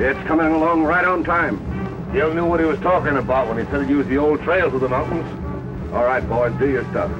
It's coming along right on time. Gil knew what he was talking about when he said he'd use the old trail through the mountains. All right, boys, do your stuff.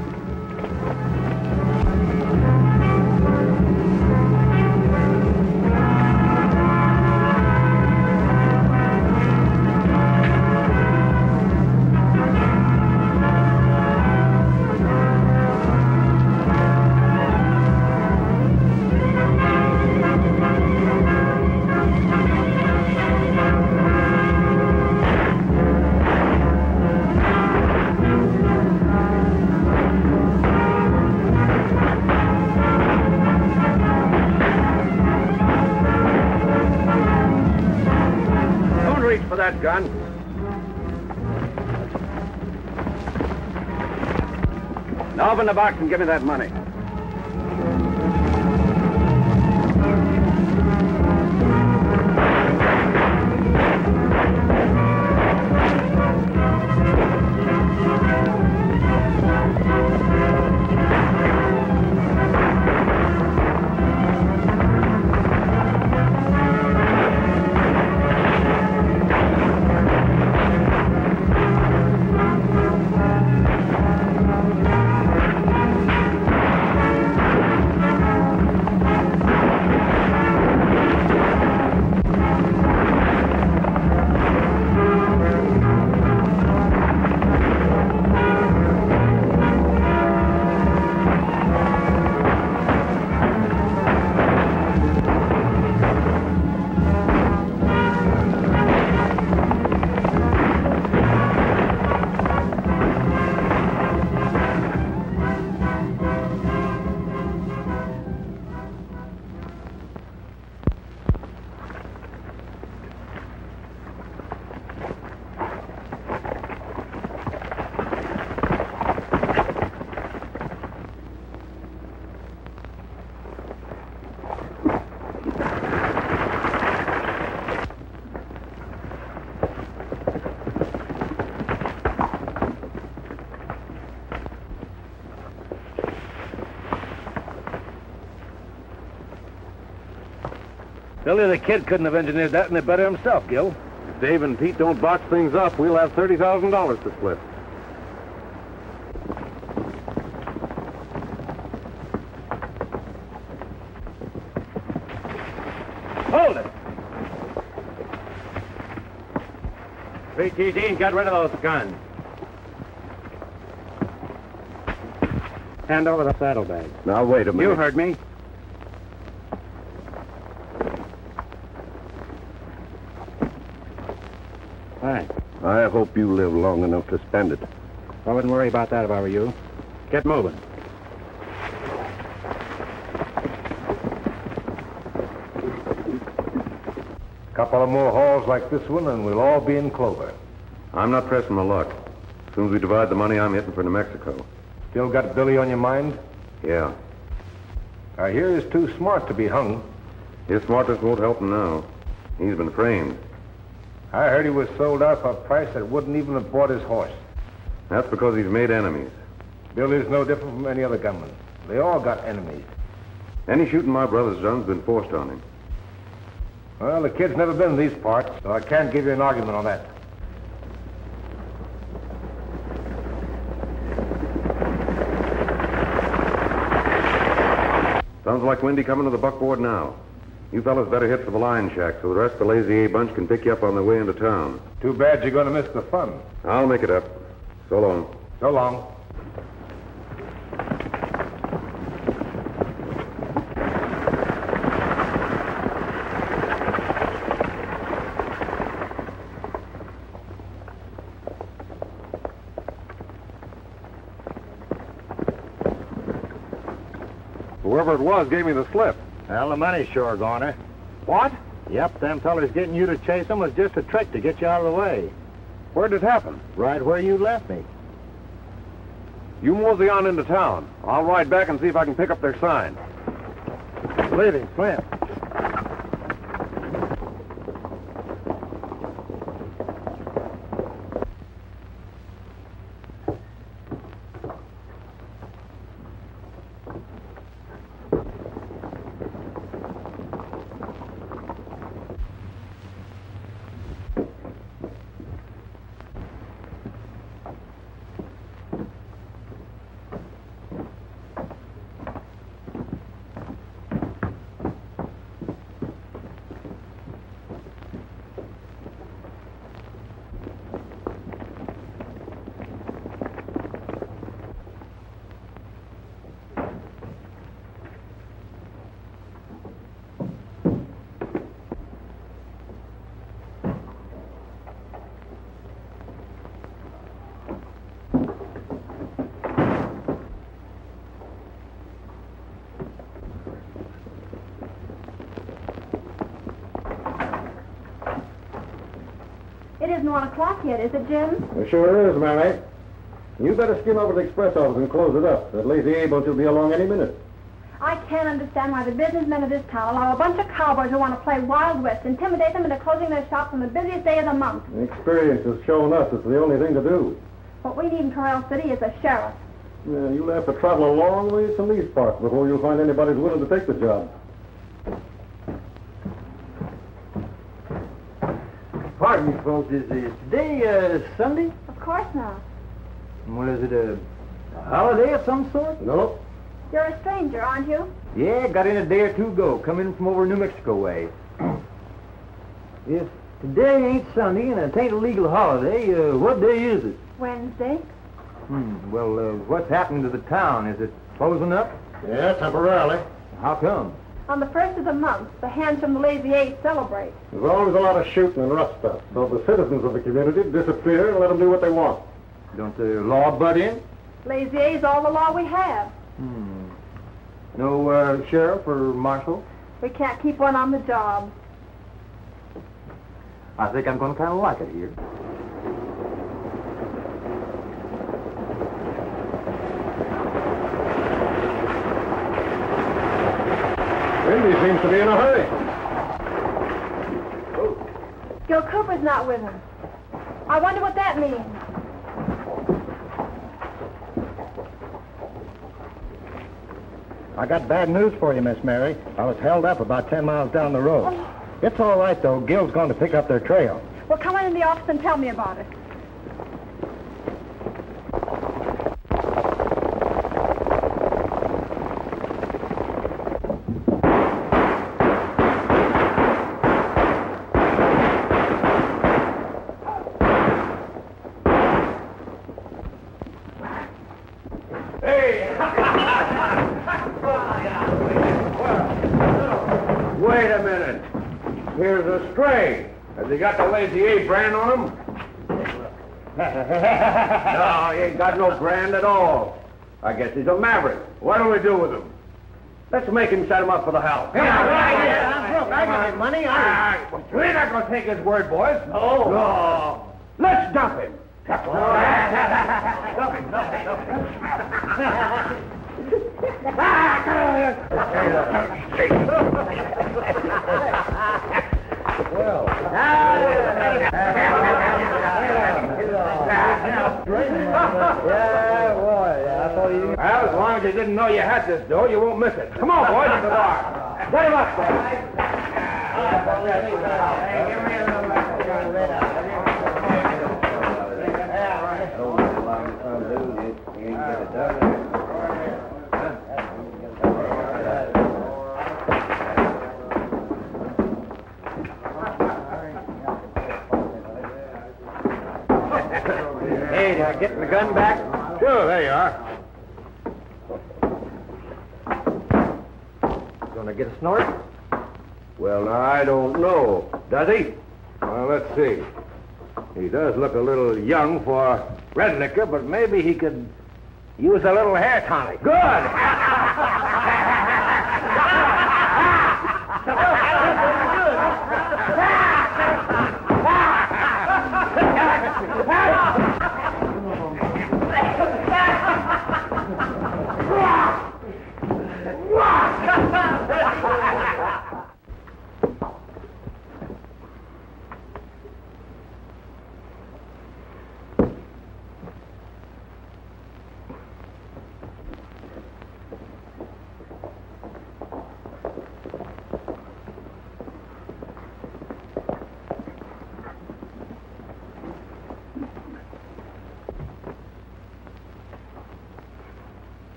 That gun. Now open the box and give me that money. Billy the Kid couldn't have engineered that any better himself, Gil. If Dave and Pete don't box things up, we'll have $30,000 to split. Hold it! VTG, get rid of those guns. Hand over the saddlebags. Now, wait a minute. You heard me. Thanks. I hope you live long enough to spend it. I wouldn't worry about that if I were you. Get moving. Couple of more hauls like this one, and we'll all be in clover. I'm not pressing my luck. As soon as we divide the money, I'm hitting for New Mexico. Still got Billy on your mind? Yeah. I hear he's too smart to be hung. His smartness won't help him now. He's been framed. I heard he was sold out for a price that wouldn't even have bought his horse. That's because he's made enemies. Billy's no different from any other gunman. They all got enemies. Any shooting my brother's done's been forced on him. Well, the kid's never been in these parts, so I can't give you an argument on that. Sounds like Wendy coming to the buckboard now. You fellas better hit for the lion shack so the rest of the Lazy A bunch can pick you up on their way into town. Too bad you're going to miss the fun. I'll make it up. So long. So long. Whoever it was gave me the slip. Well, the money's sure goner. What? Yep, them fellers getting you to chase them was just a trick to get you out of the way. Where'd it happen? Right where you left me. You mosey on into town. I'll ride back and see if I can pick up their sign. Leaving, Flint. It isn't 1 o'clock yet, is it, Jim? It sure is, Mary. You better skim over to the express office and close it up. That lazy A-boat will be along any minute. I can't understand why the businessmen of this town allow a bunch of cowboys who want to play Wild West, intimidate them into closing their shops on the busiest day of the month. Experience has shown us it's the only thing to do. What we need in Corral City is a sheriff. Yeah, you'll have to travel a long ways from these parts before you'll find anybody who's willing to take the job. Pardon me, folks. Is today Sunday? Of course not. Well, is it a holiday of some sort? No. You're a stranger, aren't you? Yeah, got in a day or two ago. Come in from over New Mexico way. If today ain't Sunday and it ain't a legal holiday, what day is it? Wednesday. Well, what's happening to the town? Is it closing up? Yeah, temporarily. How come? On the 1st of the month, the hands from the Lazy Eight celebrate. There's always a lot of shooting and rough stuff. So the citizens of the community disappear and let them do what they want. Don't the law butt in? Lazy Eight's all the law we have. No sheriff or marshal? We can't keep one on the job. I think I'm going to kind of like it here. Indy seems to be in a hurry. Gil Cooper's not with him. I wonder what that means. I got bad news for you, Miss Mary. I was held up about 10 miles down the road. It's all right, though. Gil's going to pick up their trail. Well, come on in the office and tell me about it. Wait a minute. Here's a stray. Has he got the Lazy A brand on him? No, he ain't got no brand at all. I guess he's a maverick. What do we do with him? Let's make him set him up for the house. I'm broke. I got money. We're not going to take his word, boys. No. Let's dump him. Well, as long as you didn't know you had this dough, you won't miss it. Come on, boys, to the bar. Set him up there. Hey, did I get the gun back? Sure, there you are. Gonna get a snort? Well, now, I don't know. Does he? Well, let's see. He does look a little young for red liquor, but maybe he could use a little hair tonic. Good!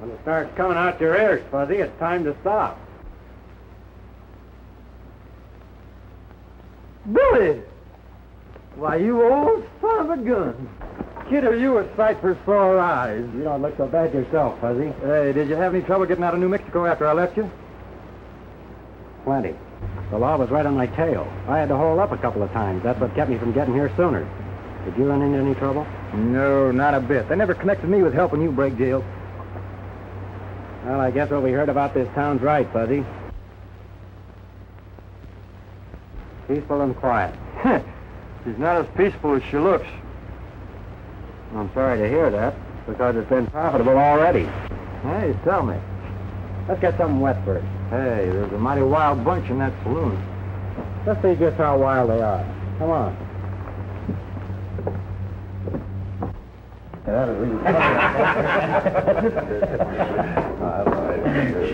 When it starts coming out your ears, Fuzzy, it's time to stop. Billy! Why, you old son of a gun. Kid, are you a sight for sore eyes? You don't look so bad yourself, Fuzzy. Hey, did you have any trouble getting out of New Mexico after I left you? Plenty. The law was right on my tail. I had to hold up a couple of times. That's what kept me from getting here sooner. Did you run into any trouble? No, not a bit. They never connected me with helping you break jail. Well, I guess what we heard about this town's right, Fuzzy. Peaceful and quiet. She's not as peaceful as she looks. I'm sorry to hear that, because it's been profitable already. Hey, tell me. Let's get something wet first. Hey, there's a mighty wild bunch in that saloon. Let's see just how wild they are. Come on.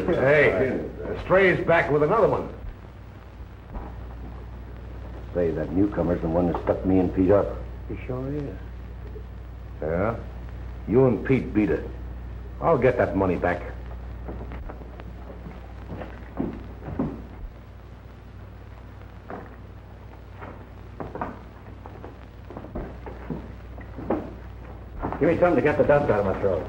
Hey, Stray's back with another one. Say, that newcomer's the one that stuck me and Pete up. He sure is. Yeah? You and Pete beat it. I'll get that money back. Give me something to get the dust out of my throat.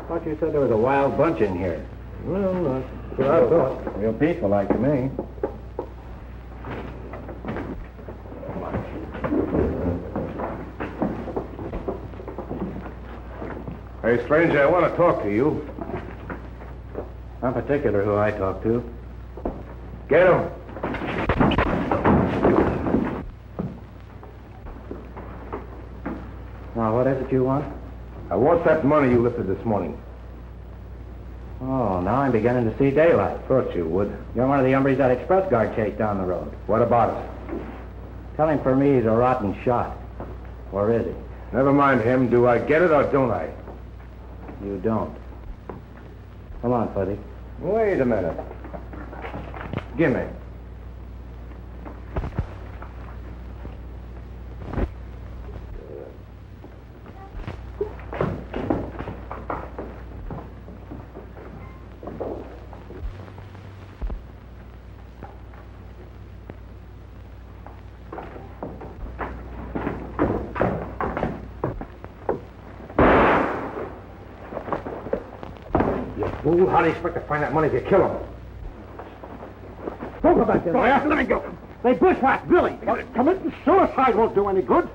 Thought you said there was a wild bunch in here. Well, that's what I thought. Real peaceful like to me. Hey, stranger, I want to talk to you. Not particular who I talk to. Get him. Now, what is it you want? I want that money you lifted this morning. Oh, now I'm beginning to see daylight. Thought you would. You're one of the hombres that express guard chased down the road. What about it? Tell him for me he's a rotten shot. Or is he? Never mind him. Do I get it or don't I? You don't. Come on, Fuzzy. Wait a minute. Gimme. Fool, how do you expect to find that money if you kill him? Don't go back there. Let me go. They bushwhacked Billy. Committing suicide won't do any good.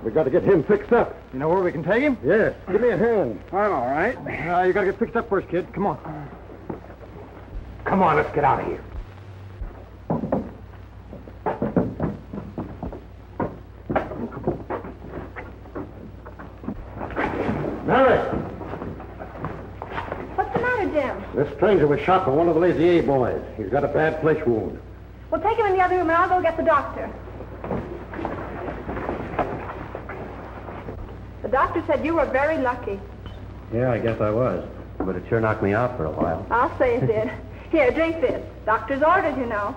We got to get him fixed up. You know where we can take him? Yes. Give me a hand. I'm all right. You got to get fixed up first, kid. Come on. Come on, let's get out of here. Mary, What's the matter, Jim? this stranger was shot by one of the Lazy A boys. He's got a bad flesh wound. Well, take him in the other room and I'll go get the doctor. The doctor said you were very lucky. Yeah, I guess I was. But it sure knocked me out for a while. I'll say it did. Here, drink this. Doctor's orders, you know.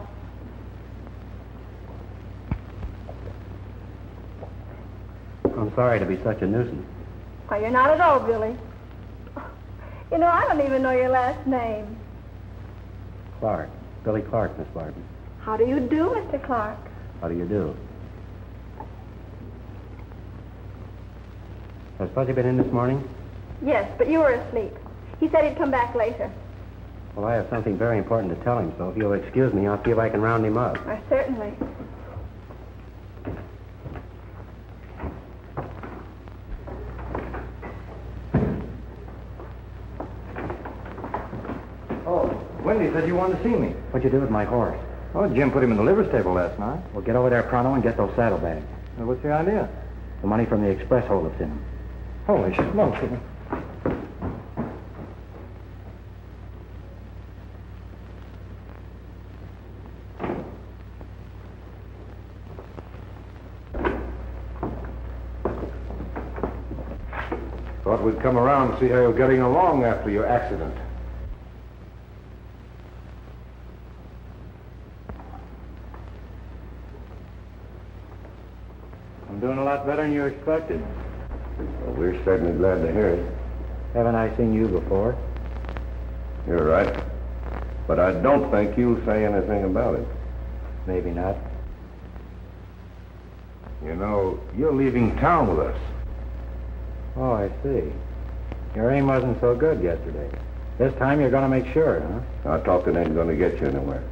I'm sorry to be such a nuisance. Why, you're not at all, Billy. You know, I don't even know your last name. Clark. Billy Clark, Miss Barton. How do you do, Mr. Clark? How do you do? Has Fuzzy been in this morning? Yes, but you were asleep. He said he'd come back later. Well, I have something very important to tell him, so if you'll excuse me, I'll see if I can round him up. Certainly. Wendy said you wanted to see me. What'd you do with my horse? Oh, Jim put him in the liver stable last night. Well, get over there pronto and get those saddlebags. Well, what's the idea? The money from the express holdups in them. Holy smokes. Thought we'd come around and see how you're getting along after your accident. I'm doing a lot better than you expected. Well, we're certainly glad to hear it. Haven't I seen you before? You're right. But I don't think you'll say anything about it. Maybe not. You know, you're leaving town with us. Oh, I see. Your aim wasn't so good yesterday. This time you're going to make sure, huh? Our talking ain't going to get you anywhere.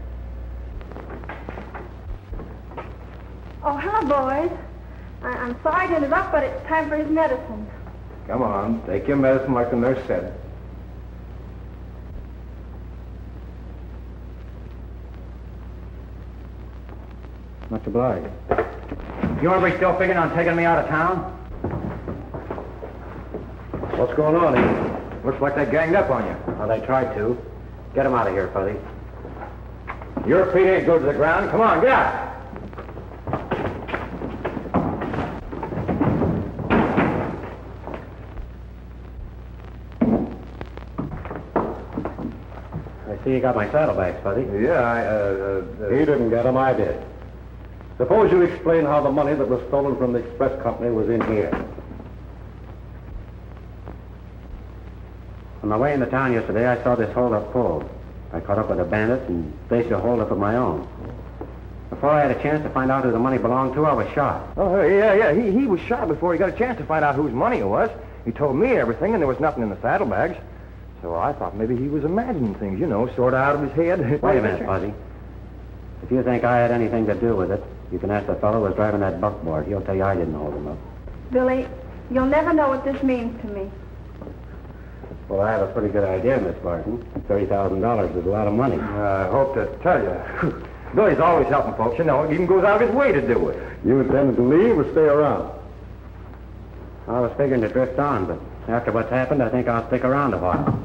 Oh, hello, boys. I'm sorry to interrupt, but it's time for his medicine. Come on, take your medicine like the nurse said. Much obliged. You everybody still figuring on taking me out of town? What's going on, Eve? Looks like they ganged up on you. Well, they tried to. Get him out of here, Fuzzy. Your feet ain't good to the ground. Come on, get out. I see you got my saddlebags, Fuzzy. Yeah, He didn't get him, I did. Suppose you explain how the money that was stolen from the express company was in here. On my way into town yesterday, I saw this holdup pulled. I caught up with a bandit and staged a holdup of my own. Before I had a chance to find out who the money belonged to, I was shot. Oh, yeah. He was shot before he got a chance to find out whose money it was. He told me everything, and there was nothing in the saddlebags. So I thought maybe he was imagining things, sort of out of his head. Wait a minute, Fuzzy. If you think I had anything to do with it, you can ask the fellow who was driving that buckboard. He'll tell you I didn't hold him up. Billy, you'll never know what this means to me. Well, I have a pretty good idea, Miss Barton. $30,000 is a lot of money. I hope to tell you. Billy's always helping folks, He even goes out of his way to do it. You intended to leave or stay around? I was figuring to drift on, but after what's happened, I think I'll stick around a while.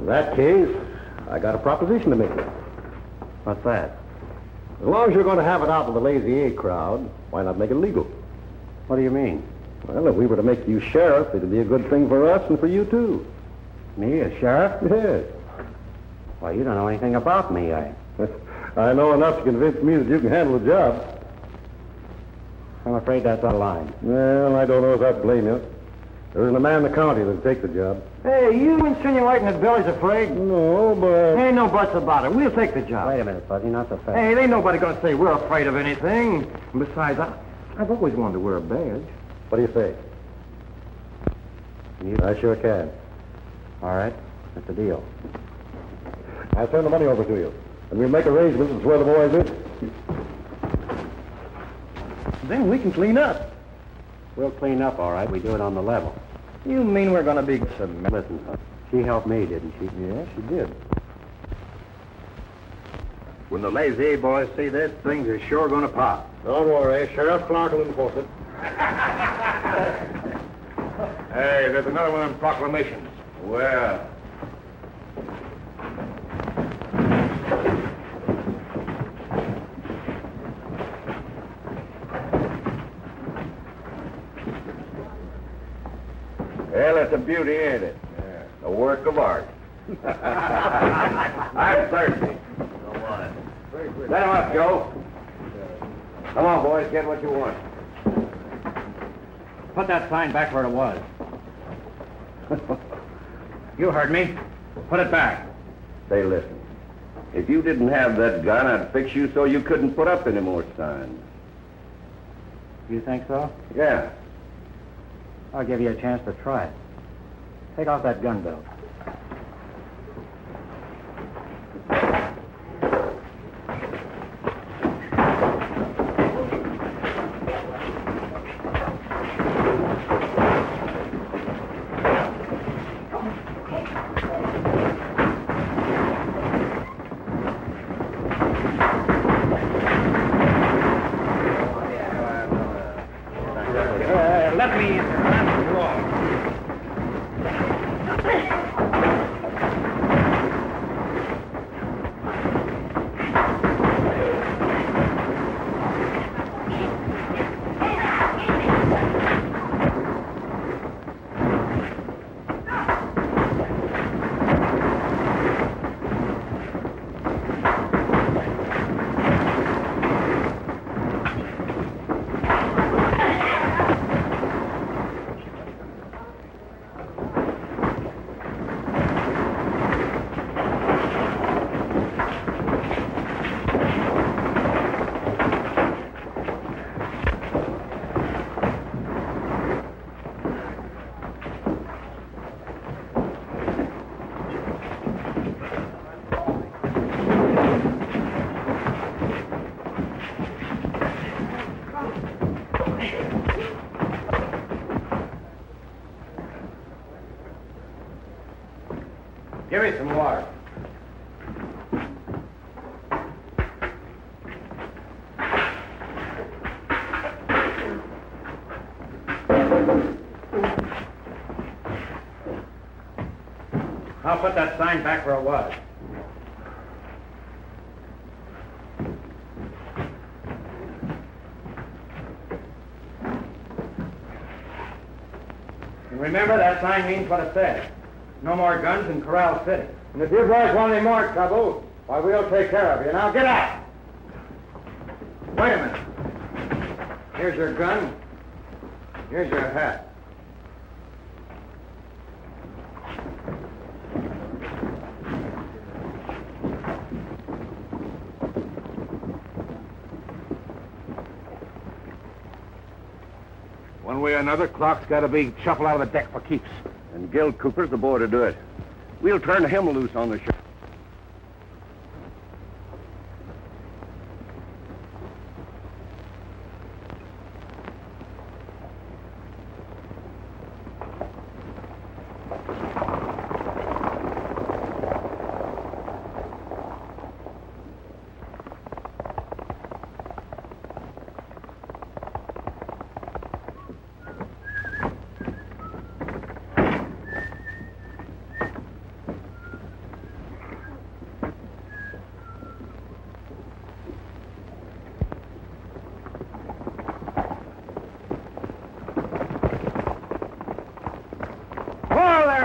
In that case, I got a proposition to make you. What's that? As long as you're going to have it out with the Lazy A crowd, why not make it legal? What do you mean? Well, if we were to make you sheriff, it'd be a good thing for us and for you, too. Me, a sheriff? Yes. Well, you don't know anything about me. I know enough to convince me that you can handle the job. I'm afraid that's out of line. Well, I don't know if I'd blame you. There isn't a man in the county that'd take the job. Hey, you insinuating that Billy's afraid? No, but... Ain't no buts about it. We'll take the job. Wait a minute, Fuzzy, not so fast. Hey, ain't nobody going to say we're afraid of anything. And besides, I've always wanted to wear a badge. What do you say? I sure can. All right, that's the deal. I'll turn the money over to you, and we'll make arrangements as where the boys is. Then we can clean up. We'll clean up, all right. We do it on the level. You mean we're going to be... Listen, she helped me, didn't she? Yeah, she did. When the Lazy A boys see this, things are sure going to pop. Don't worry, Sheriff Clark will enforce it. Hey, there's another one of them proclamations. Well... Well, it's a beauty, ain't it? Yeah. A work of art. I'm thirsty. Let him up, Joe. Come on, boys, get what you want. Put that sign back where it was. You heard me. Put it back. Say, listen. If you didn't have that gun, I'd fix you so you couldn't put up any more signs. You think so? Yeah. I'll give you a chance to try it. Take off that gun belt. Let me in. I'll put that sign back where it was. And remember, that sign means what it says. No more guns in Corral City. And if you boys want any more trouble, why, we'll take care of you. Now, get out! Wait a minute. Here's your gun. Here's your hat. One way or another, Clark's got to be shuffled out of the deck for keeps. And Gil Cooper's the boy to do it. We'll turn him loose on the ship.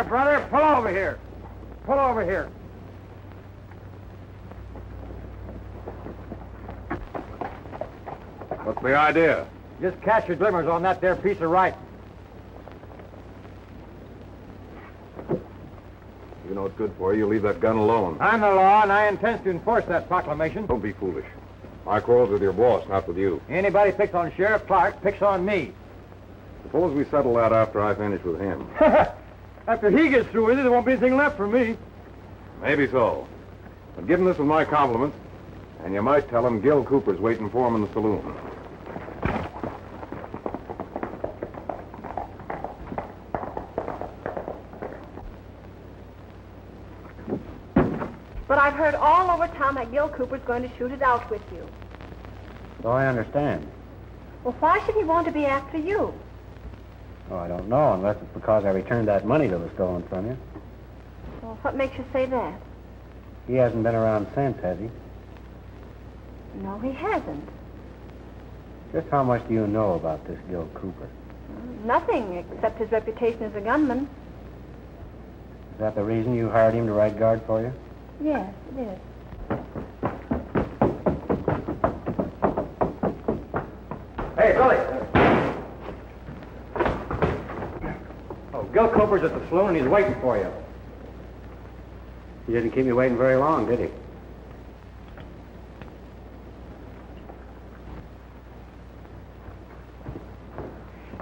Brother, pull over here. Pull over here. What's the idea? Just catch your glimmers on that there piece of writing. You know it's good for you. Leave that gun alone. I'm the law, and I intend to enforce that proclamation. Don't be foolish. My quarrel's with your boss, not with you. Anybody picks on Sheriff Clark picks on me. Suppose we settle that after I finish with him. After he gets through with it, there won't be anything left for me. Maybe so. But give him this with my compliments, and you might tell him Gil Cooper's waiting for him in the saloon. But I've heard all over town that Gil Cooper's going to shoot it out with you. So I understand. Well, why should he want to be after you? Oh, I don't know, unless it's because I returned that money that was stolen from you. Well, what makes you say that? He hasn't been around since, has he? No, he hasn't. Just how much do you know about this Gil Cooper? Nothing, except his reputation as a gunman. Is that the reason you hired him to ride guard for you? Yes, it is. Hey, Billy! Oh, Gil Cooper's at the saloon and he's waiting for you. He didn't keep me waiting very long, did he?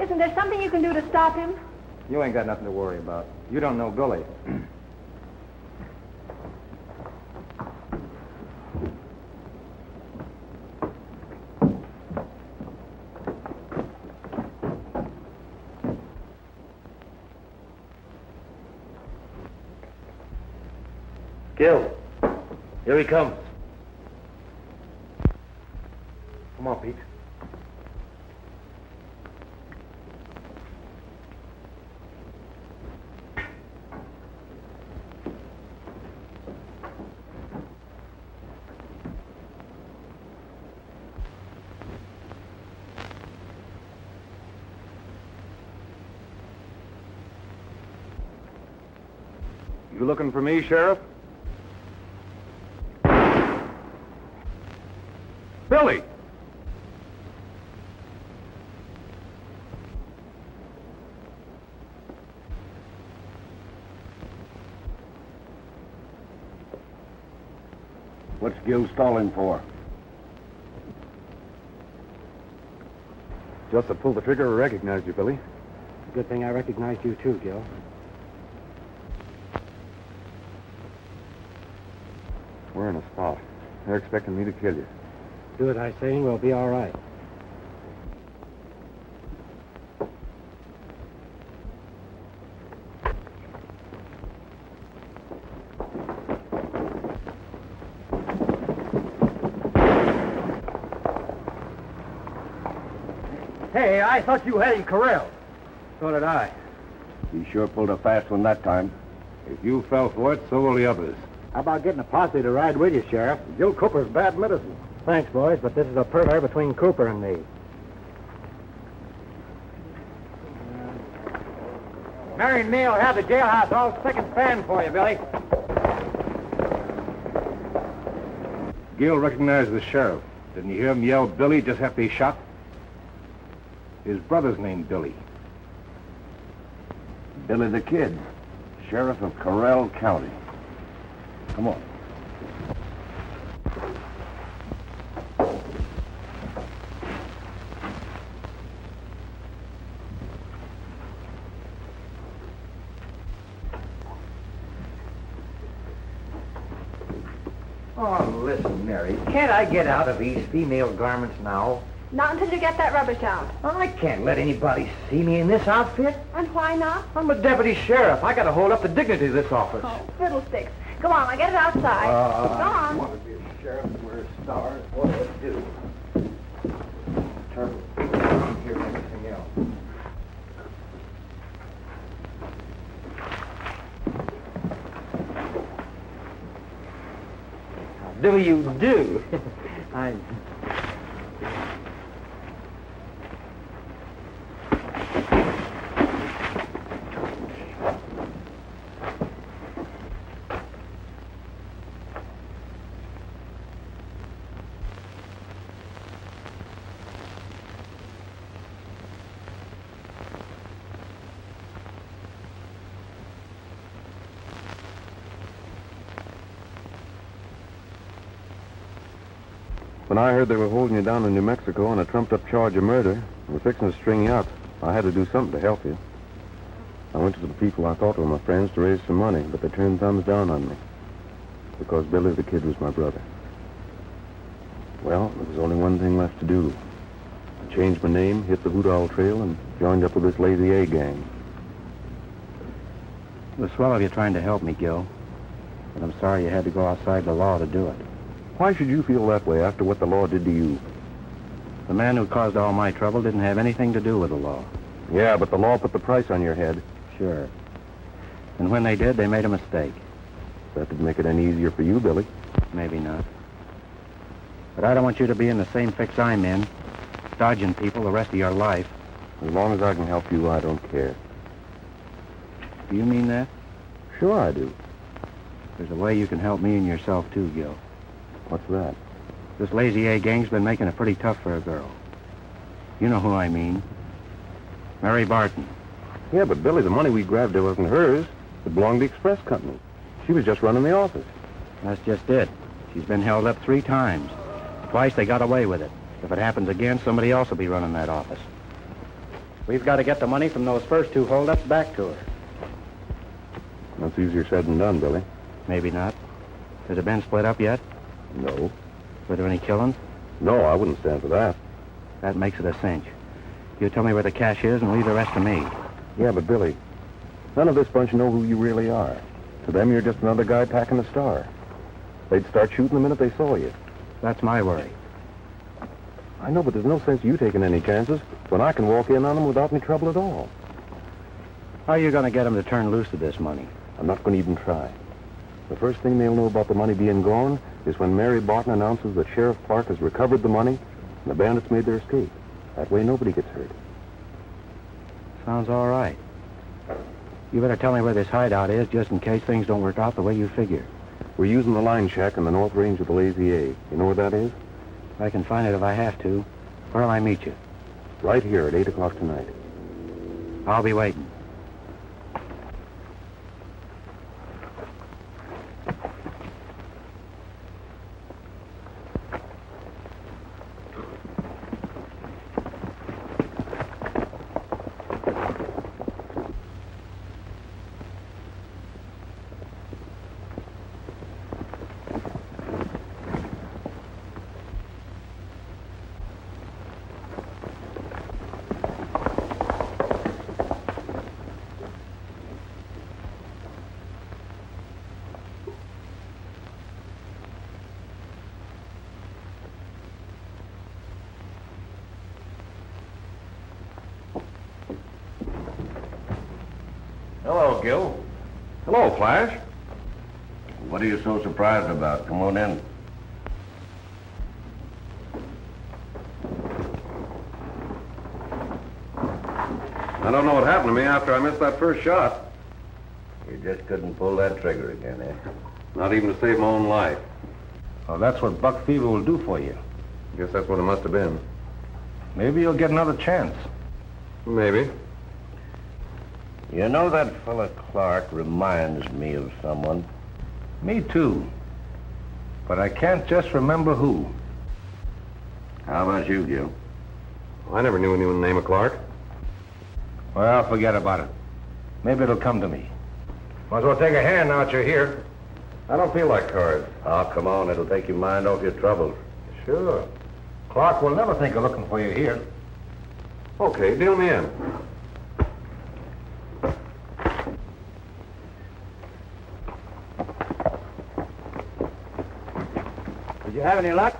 Isn't there something you can do to stop him? You ain't got nothing to worry about. You don't know Billy. Gil, here he comes. Come on, Pete. You looking for me, Sheriff? Billy! What's Gil stalling for? Just to pull the trigger, I recognized you, Billy. Good thing I recognized you too, Gil. We're in a spot. They're expecting me to kill you. Do what I say and we'll be all right. Hey, I thought you had him corralled. So did I. He sure pulled a fast one that time. If you fell for it, so will the others. How about getting a posse to ride with you, Sheriff? Gil Cooper's bad medicine. Thanks, boys, but this is a parley between Cooper and me. Mary and Neil have the jailhouse all spick and span for you, Billy. Gil recognized the sheriff. Didn't you hear him yell Billy just after he shot? His brother's named Billy. Billy the Kid, sheriff of Corral County. Come on. Oh, listen, Mary. Can't I get out of these female garments now? Not until you get that rubbish out. I can't let anybody see me in this outfit. And why not? I'm a deputy sheriff. I gotta hold up the dignity of this office. Oh, fiddlesticks. Go on, I'll get it outside. Go on. Want to be a sheriff and wear stars? What do I do? Turtle. I'm here and everything else. How do you do? When I heard they were holding you down in New Mexico on a trumped-up charge of murder and were fixing to string you up, I had to do something to help you. I went to the people I thought were my friends to raise some money, but they turned thumbs down on me because Billy the Kid was my brother. Well, there was only one thing left to do. I changed my name, hit the Hoot Owl Trail, and joined up with this Lazy A gang. It was swell of you trying to help me, Gil. But I'm sorry you had to go outside the law to do it. Why should you feel that way after what the law did to you? The man who caused all my trouble didn't have anything to do with the law. Yeah, but the law put the price on your head. Sure. And when they did, they made a mistake. That didn't make it any easier for you, Billy. Maybe not. But I don't want you to be in the same fix I'm in, dodging people the rest of your life. As long as I can help you, I don't care. Do you mean that? Sure I do. There's a way you can help me and yourself, too, Gil. What's that? This Lazy A gang's been making it pretty tough for a girl. You know who I mean. Mary Barton. Yeah, but Billy, the money we grabbed there wasn't hers. It belonged to the express company. She was just running the office. That's just it. She's been held up 3 times. Twice they got away with it. If it happens again, somebody else will be running that office. We've got to get the money from those first 2 holdups back to her. That's easier said than done, Billy. Maybe not. Has it been split up yet? No. Were there any killings? No, I wouldn't stand for that. That makes it a cinch. You tell me where the cash is and leave the rest to me. Yeah, but Billy, none of this bunch know who you really are. To them, you're just another guy packing a star. They'd start shooting the minute they saw you. That's my worry. I know, but there's no sense you taking any chances when I can walk in on them without any trouble at all. How are you going to get them to turn loose of this money? I'm not going to even try. The first thing they'll know about the money being gone is when Mary Barton announces that Sheriff Clark has recovered the money and the bandits made their escape. That way nobody gets hurt. Sounds all right. You better tell me where this hideout is just in case things don't work out the way you figure. We're using the line shack in the north range of the Lazy A. You know where that is? I can find it if I have to. Where'll I meet you? Right here at 8 o'clock tonight. I'll be waiting. Hello, Gil. Hello, Flash. What are you so surprised about? Come on in. I don't know what happened to me after I missed that first shot. You just couldn't pull that trigger again, eh? Not even to save my own life. Well, that's what buck fever will do for you. Guess that's what it must have been. Maybe you'll get another chance. Maybe. You know, that fella Clark reminds me of someone. Me too. But I can't just remember who. How about you, Gil? I never knew anyone named Clark. Well, forget about it. Maybe it'll come to me. Might as well take a hand now that you're here. I don't feel like cards. Oh, come on. It'll take your mind off your troubles. Sure. Clark will never think of looking for you here. Okay, deal me in. Did you have any luck?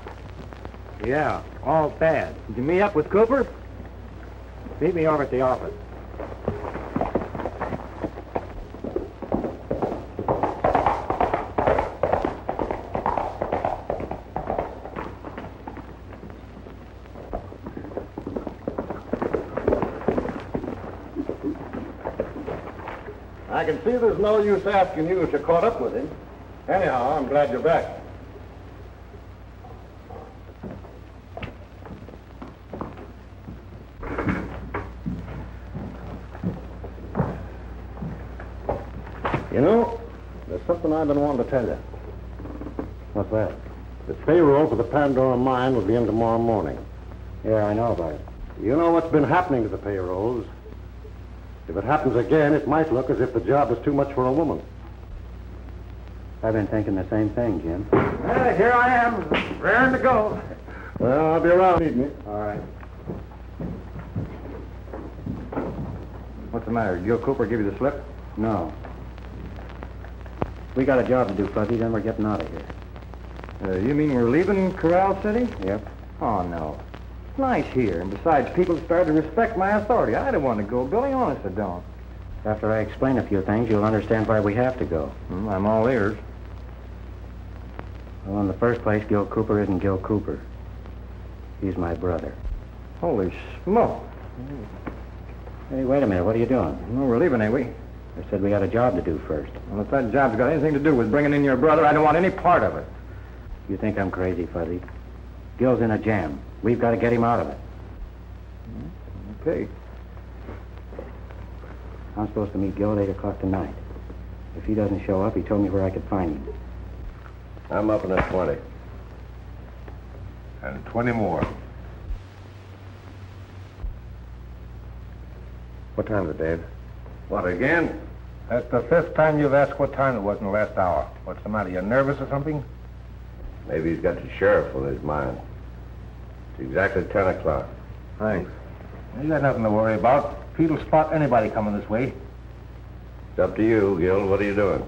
Yeah, all bad. Did you meet up with Cooper? Meet me over at the office. I can see there's no use asking you if you caught up with him. Anyhow, I'm glad you're back. You know, there's something I've been wanting to tell you. What's that? The payroll for the Pandora mine will be in tomorrow morning. Yeah, I know about it. You know what's been happening to the payrolls. If it happens again, it might look as if the job is too much for a woman. I've been thinking the same thing, Jim. Here I am, raring to go. Well, I'll be around, need me. All right. What's the matter? Gil Cooper give you the slip? No. We got a job to do, Fuzzy, then we're getting out of here. You mean we're leaving Corral City? Yep. Oh, no. It's nice here, and besides, people have started to respect my authority. I don't want to go, Billy. Honest, I don't. After I explain a few things, you'll understand why we have to go. I'm all ears. Well, in the first place, Gil Cooper isn't Gil Cooper. He's my brother. Holy smoke. Hey, wait a minute. What are you doing? Well, we're leaving, ain't we? I said we got a job to do first. Well, if that job's got anything to do with bringing in your brother, I don't want any part of it. You think I'm crazy, Fuzzy? Gil's in a jam. We've got to get him out of it. Okay. I'm supposed to meet Gil at 8 o'clock tonight. If he doesn't show up, he told me where I could find him. I'm up in at 20. And 20 more. What time is it, Dave? What, again? That's the fifth time you've asked what time it was in the last hour. What's the matter? You nervous or something? Maybe he's got the sheriff on his mind. It's exactly 10 o'clock. Thanks. You got nothing to worry about. Pete'll spot anybody coming this way. It's up to you, Gil. What are you doing?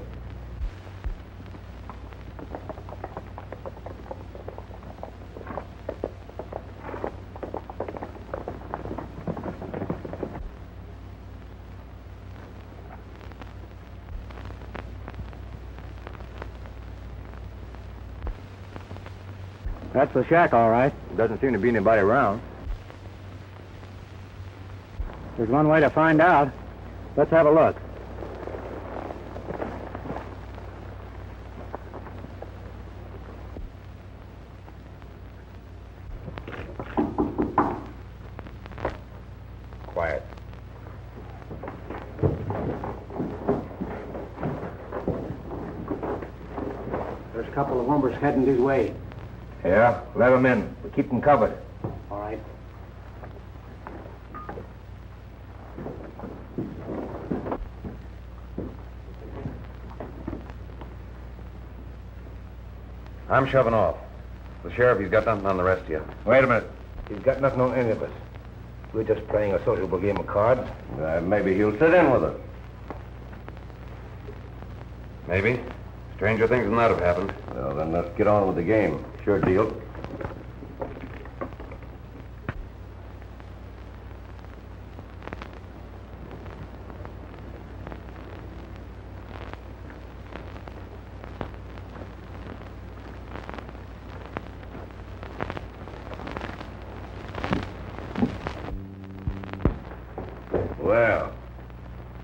That's the shack, all right. Doesn't seem to be anybody around. There's one way to find out. Let's have a look. Quiet. There's a couple of hombres heading this way. Yeah, let them in. We'll keep them covered. All right. I'm shoving off. The sheriff, he's got nothing on the rest of you. Wait a minute. He's got nothing on any of us. We're just playing a sociable game of cards. Maybe he'll sit in with us. Maybe. Stranger things than that have happened. Well, then let's get on with the game. Sure deal.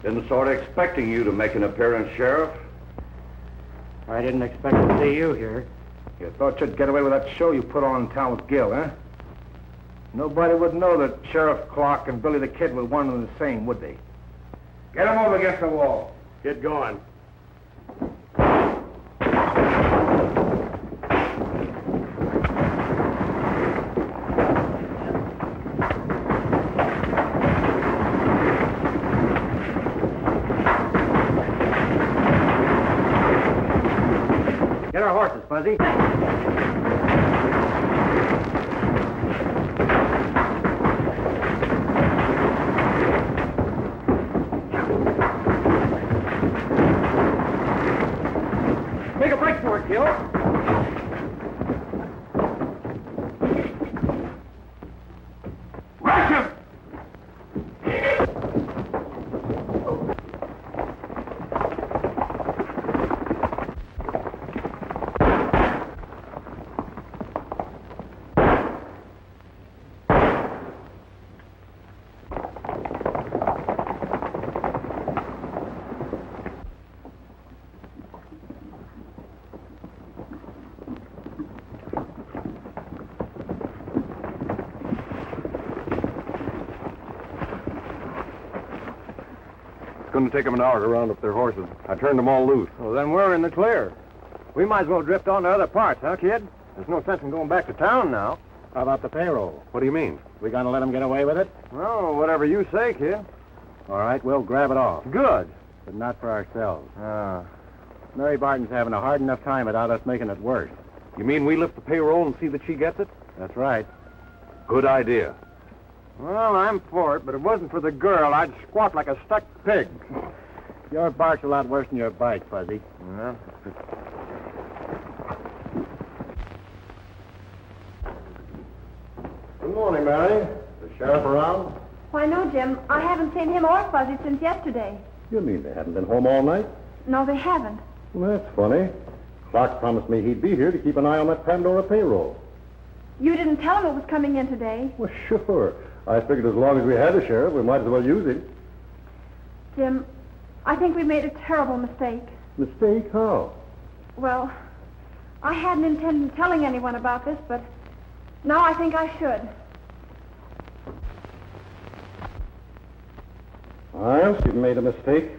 Been sort of expecting you to make an appearance, Sheriff. I didn't expect to see you here. You thought you'd get away with that show you put on in town with Gil, huh? Nobody would know that Sheriff Clark and Billy the Kid were one and the same, would they? Get him over against the wall. Get going. Get our horses, Fuzzy. Take a break for it, Gil. Rush him! It's going to take them an hour to round up their horses. I turned them all loose. Well, then we're in the clear. We might as well drift on to other parts, huh, kid? There's no sense in going back to town now. How about the payroll? What do you mean? We gonna let them get away with it? Well, whatever you say, kid. All right, we'll grab it off. Good. But not for ourselves. Ah. Mary Barton's having a hard enough time without us making it worse. You mean we lift the payroll and see that she gets it? That's right. Good idea. Well, I'm for it, but if it wasn't for the girl, I'd squawk like a stuck pig. Your bark's a lot worse than your bite, Fuzzy. Yeah. Good morning, Mary. The sheriff around? Why, no, Jim. I haven't seen him or Fuzzy since yesterday. You mean they haven't been home all night? No, they haven't. Well, that's funny. Clark promised me he'd be here to keep an eye on that Pandora payroll. You didn't tell him it was coming in today. Well, sure. I figured as long as we had a sheriff, we might as well use him. Jim, I think we made a terrible mistake. Mistake? How? Well, I hadn't intended telling anyone about this, but now I think I should. Well, you've made a mistake.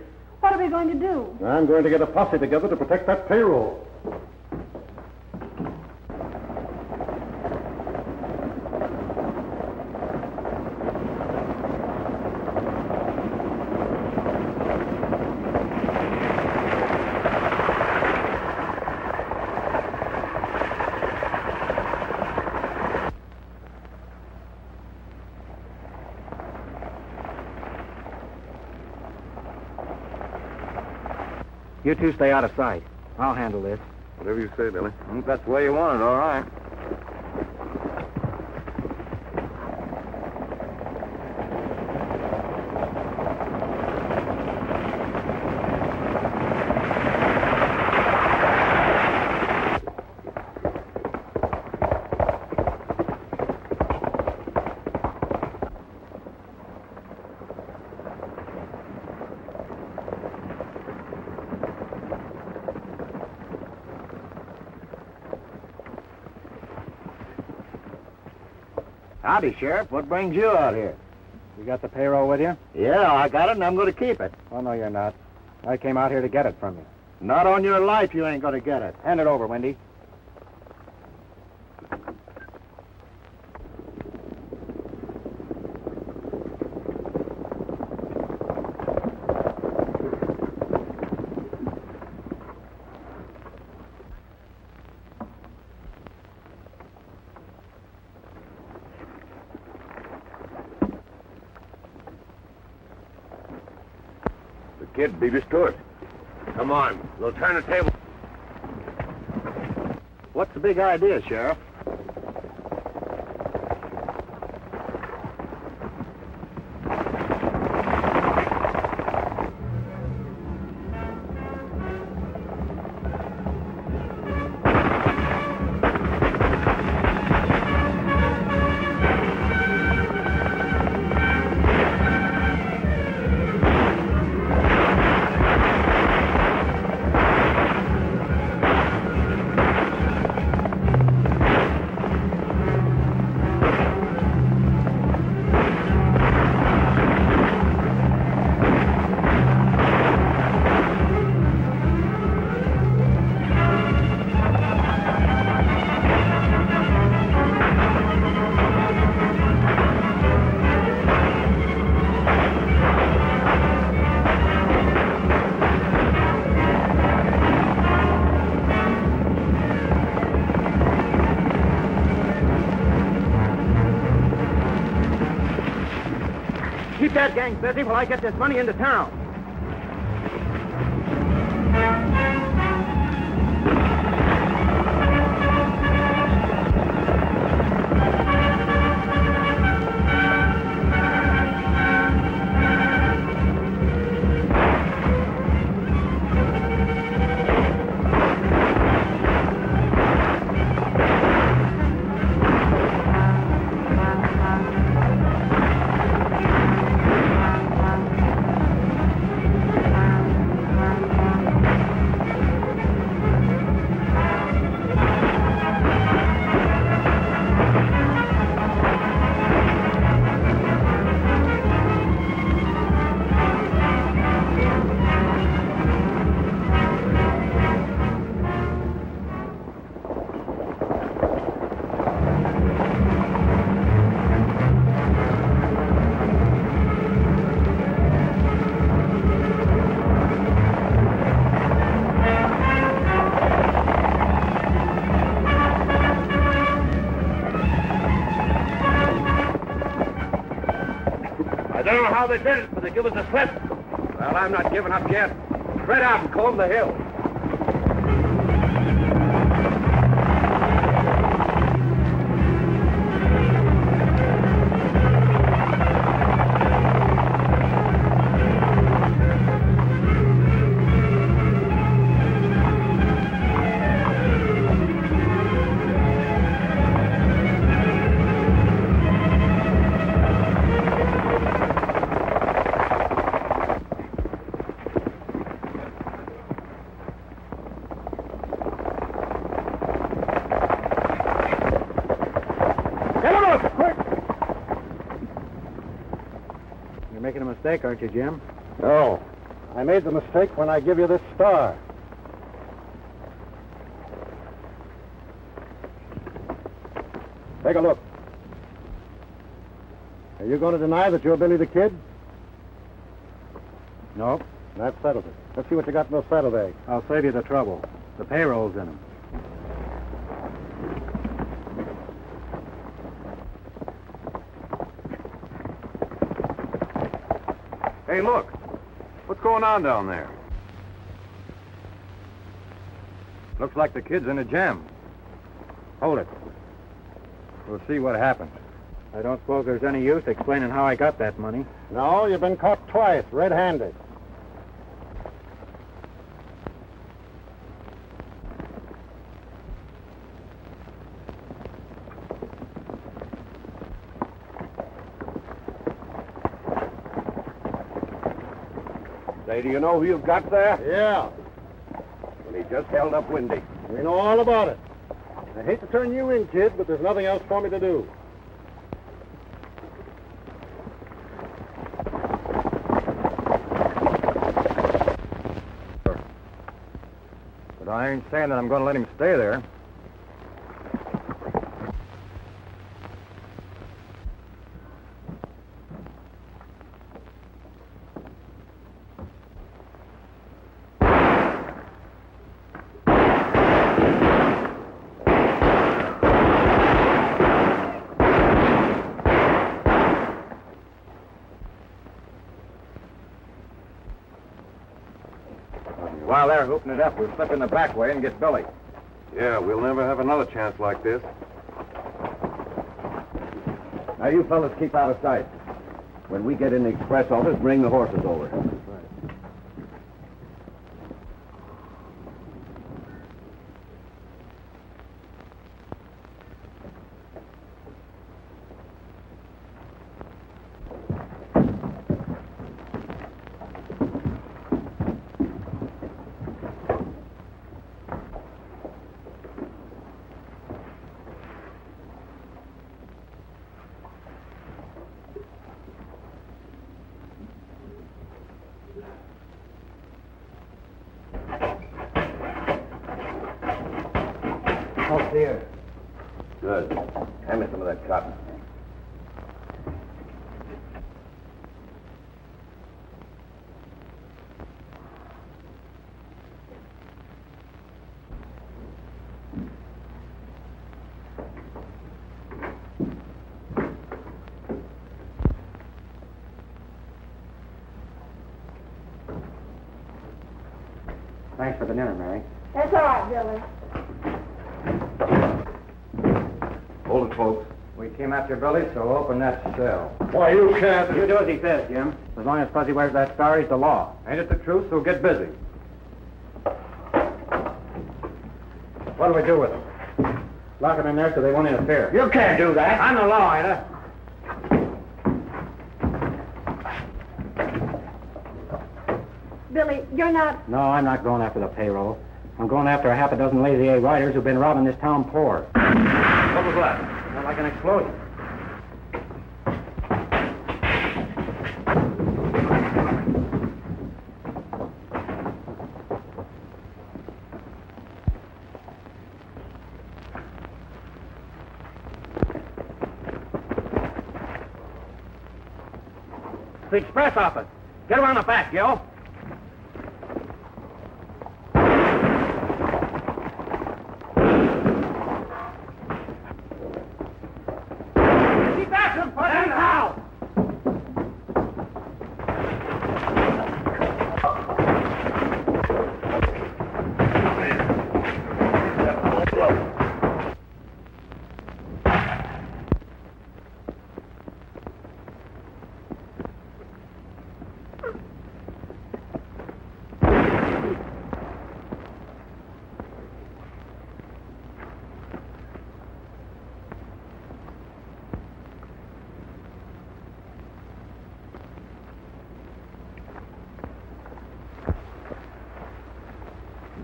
What are we going to do? I'm going to get a posse together to protect that payroll. You two stay out of sight. I'll handle this. Whatever you say, Billy. If that's the way you want it, all right. Howdy, Sheriff. What brings you out here? You got the payroll with you? Yeah, I got it, and I'm going to keep it. Oh, no, you're not. I came out here to get it from you. Not on your life, you ain't going to get it. Hand it over, Wendy. Kid, beat us to it. Come on, we'll turn the table. What's the big idea, Sheriff? Keep that gang busy while I get this money into town. I don't know how they did it, but they give us a slip. Well, I'm not giving up yet. Spread out and comb the hill. Making a mistake, aren't you, Jim? No. I made the mistake when I give you this star. Take a look. Are you going to deny that you're Billy the Kid? No. That settles it. Let's see what you got in those saddlebags. I'll save you the trouble. The payroll's in them. Hey, look. What's going on down there? Looks like the kid's in a jam. Hold it. We'll see what happens. I don't suppose there's any use explaining how I got that money. No, you've been caught twice, red-handed. Say, do you know who you've got there? Yeah, Well, he just held up Windy. we know all about it. I hate to turn you in, kid, but there's nothing else for me to do. But I ain't saying that I'm going to let him stay there. While they're hooping it up, we'll slip in the back way and get Billy. Yeah, we'll never have another chance like this. Now, you fellas keep out of sight. When we get in the express office, bring the horses over. Oh, dear. Good. Hand me some of that cotton. Thanks for the dinner, Mary. That's all right, Billy. Hold it, folks. We came after Billy, so open that cell. Why, you can't. You do as he says, Jim. As long as Fuzzy wears that star, he's the law. Ain't it the truth? So get busy. What do we do with him? Lock him in there so they won't interfere. You can't do that. I'm the law, ain't I? Billy, you're not... No, I'm not going after the payroll. I'm going after a half a dozen Lazy A riders who've been robbing this town poor. What was that? Sounded like an explosion. The express office. Get around the back, Gil. Keep after him, Fuzzy. Now!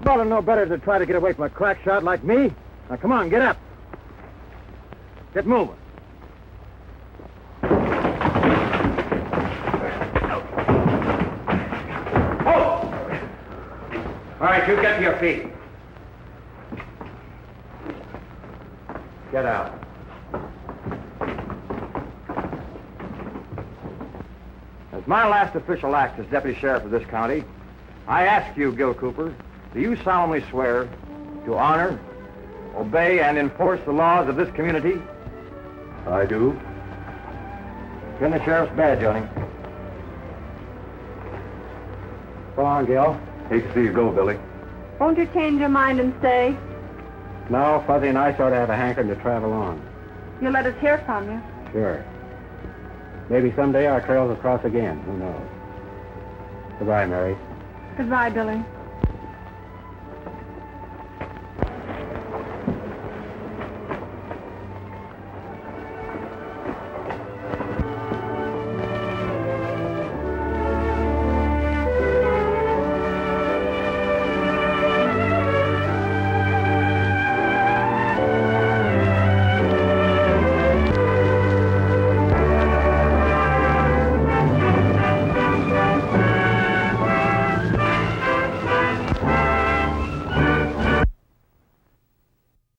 You ought to know better than to try to get away from a crack shot like me. Now, come on, get up. Get moving. All right, you get to your feet. Get out. As my last official act as deputy sheriff of this county, I ask you, Gil Cooper, do you solemnly swear to honor, obey, and enforce the laws of this community? I do. Pin the sheriff's badge on him. Go on, Gil. Hate to see you go, Billy. Won't you change your mind and stay? No, Fuzzy and I sort of have a hankering to travel on. You'll let us hear from you. Sure. Maybe someday our trails will cross again. Who knows? Goodbye, Mary. Goodbye, Billy.